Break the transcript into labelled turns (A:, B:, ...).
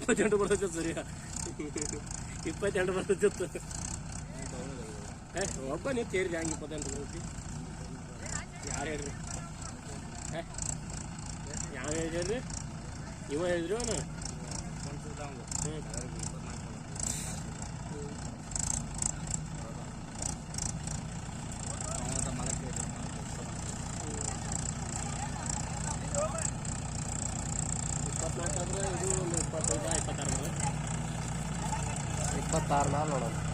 A: 28 ಬರ್ತೈತೆ ಸರಿ 22 ಬರ್ತೈತಿತ್ತು ಒಬ್ಬ ನೀವು ಸೇರಿದೆ ಹಂಗೆ 28 ಬರ್ತೈತಿ ಯಾರು ಹೇಳ್ರಿ ಯಾವ ಹೇಳ್ರಿ ಇವ ಹೇಳಿದ್ರಿ ಅವನು ಇದು ಒಂದು 25 26 26 ನೋಡೋಣ